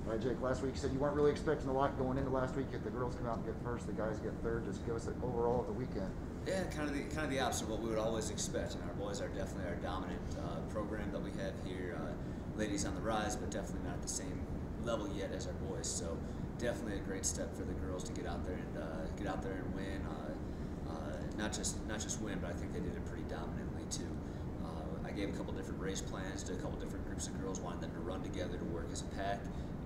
All right, Jake, last week you said you weren't really expecting a lot going into last week. If the girls come out and get first, the guys get third. Just give us an overall of the weekend. Yeah, kind of the opposite of what we would always expect. And our boys are definitely our dominant program that we have here. Ladies on the rise, but definitely not at the same level yet as our boys. So definitely a great step for the girls to get out there and win. Not just win, but I think they did it pretty dominantly too. I gave a couple different race plans to a couple different groups of girls, wanted them to run together to work as a pack.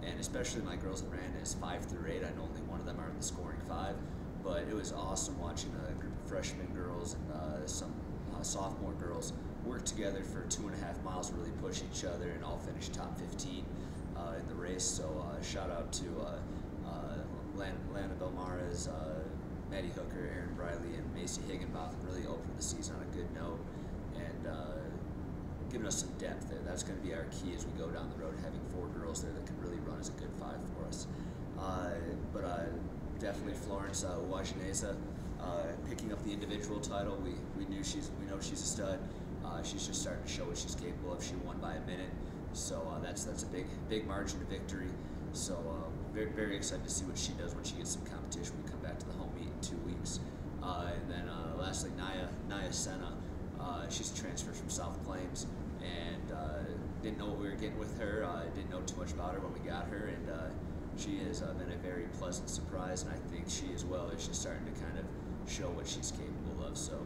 And especially my girls that ran as 5 through 8, I know only one of them are in the scoring 5, but it was awesome watching a group of freshman girls and some sophomore girls work together for 2.5 miles to really push each other and all finish top 15 in the race. So shout out to Lana Belmares, Maddie Hooker, Erin Briley, and Macy Higginbotham really opened the season on a good note and giving us some depth there. That's going to be our key as we go down the road, having 4 girls there that can really run as a good 5 for us. But definitely Florence Wajaneza picking up the individual title. We know she's a stud. She's just starting to show what she's capable of. She won by a minute, so that's a big margin of victory. So very, very excited to see what she does when she gets some competition. We come back to the home meet in 2 weeks. And then lastly, Naya Senna. She's a transfer from South Plains, and didn't know what we were getting with her. Didn't know too much about her when we got her, and she has been a very pleasant surprise, and I think she as well is just starting to kind of show what she's capable of. So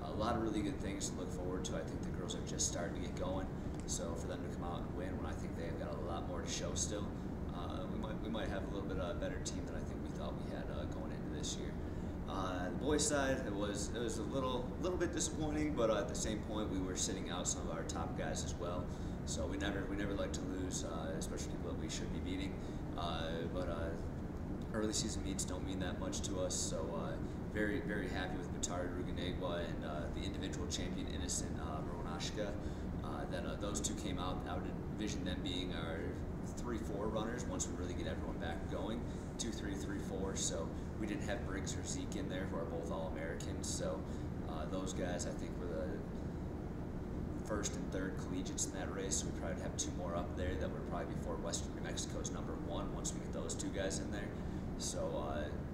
a lot of really good things to look forward to. I think the girls are just starting to get going, so for them to come out and win when I think they've got a lot more to show still, we might have a little bit better team than I think we thought we had going into this year. The boys' side, it was a little bit disappointing, but at the same point, we were sitting out some of our top guys as well. So we never like to lose, especially people that we should be beating. But early season meets don't mean that much to us. So very happy with Batari Ruganegwa and the individual champion Innocent Maronashka. That those two came out. I would envision them being our 3-4 runners once we really get everyone back going. 2-3, 3-4. So we didn't have Briggs or Zeke in there, who are both All-Americans. So those guys, I think, were the first and third collegiates in that race. So we probably have 2 more up there that would probably be for Western New Mexico's #1 once we get those 2 guys in there. So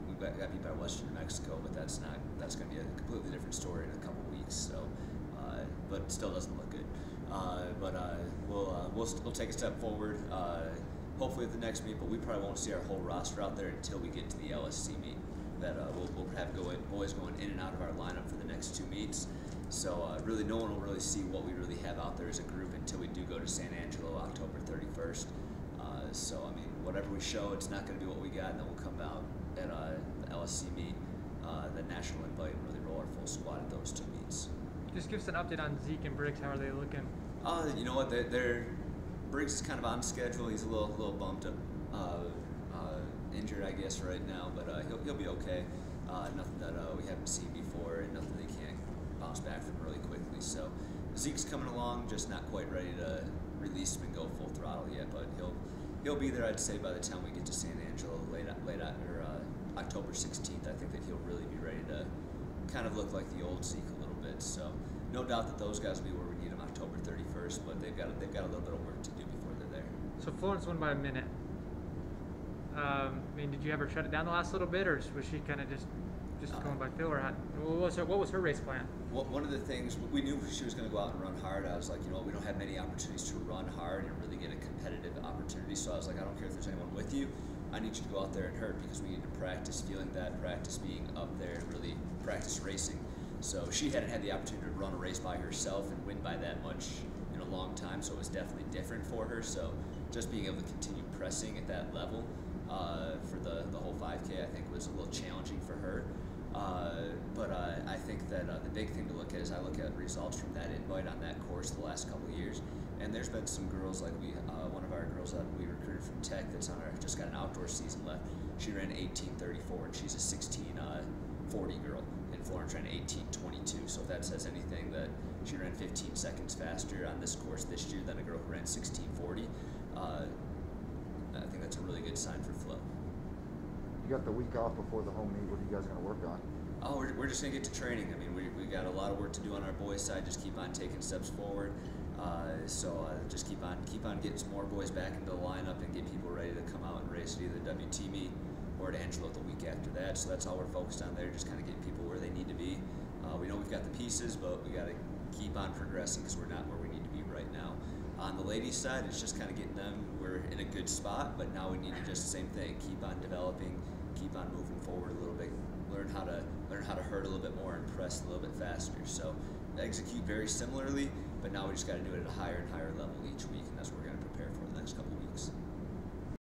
we got beat by Western New Mexico, but that's going to be a completely different story in a couple weeks. So, but still doesn't look good. We'll take a step forward. Hopefully at the next meet, but we probably won't see our whole roster out there until we get to the LSC meet. That we'll have boys going in and out of our lineup for the next 2 meets. So really, no one will really see what we really have out there as a group until we do go to San Angelo October 31st. So I mean, whatever we show, it's not going to be what we got, and then we'll come out at the LSC meet, the national invite, and really roll our full squad at those 2 meets. Just give us an update on Zeke and Briggs. How are they looking? You know what? They're Briggs is kind of on schedule. He's a little bumped up, injured, I guess, right now, but he'll be okay. Nothing that we haven't seen before, and nothing they can't bounce back from really quickly. So Zeke's coming along, just not quite ready to release him and go full throttle yet, but he'll be there. I'd say by the time we get to San Angelo, October 16th, I think that he'll really be ready to kind of look like the old Zeke a little bit. So no doubt that those guys will be where we need them October 31st, but they've got a little bit of work to do before they're there. So Florence won by a minute. I mean, did you ever shut it down the last little bit, or was she kind of just going by feel, or what was her race plan? One of the things, we knew she was going to go out and run hard. I was like, we don't have many opportunities to run hard and really get a competitive opportunity. So I was like, I don't care if there's anyone with you. I need you to go out there and hurt, because we need to practice feeling that, practice being up there, and really practice racing. So she hadn't had the opportunity to run a race by herself and win by that much in a long time, so it was definitely different for her. So just being able to continue pressing at that level for the whole 5K, I think, was a little challenging for her. But I think that the big thing to look at is I look at results from that invite on that course the last couple of years, and there's been some girls like one of our girls that we recruited from Tech that's just got an outdoor season left. She ran 18:34, and she's a 16:40 girl. And Florence ran 18:22. So if that says anything, that she ran 15 seconds faster on this course this year than a girl who ran 16:40. I think that's a really good sign for Flo. You got the week off before the home meet. What are you guys going to work on? Oh, we're just going to get to training. I mean, we got a lot of work to do on our boys' side. Just keep on taking steps forward. Just keep on getting some more boys back into the lineup and get people ready to come out race at either the WT meet or at Antelope the week after that. So that's all we're focused on there, just kind of getting people where they need to be. We know we've got the pieces, but we got to keep on progressing because we're not where we need to be right now. On the ladies' side, it's just kind of getting them. We're in a good spot, but now we need to just the same thing: keep on developing, keep on moving forward a little bit, learn how to hurt a little bit more, and press a little bit faster. So execute very similarly, but now we just got to do it at a higher and higher level each week, and that's what we're going to prepare for the next couple weeks.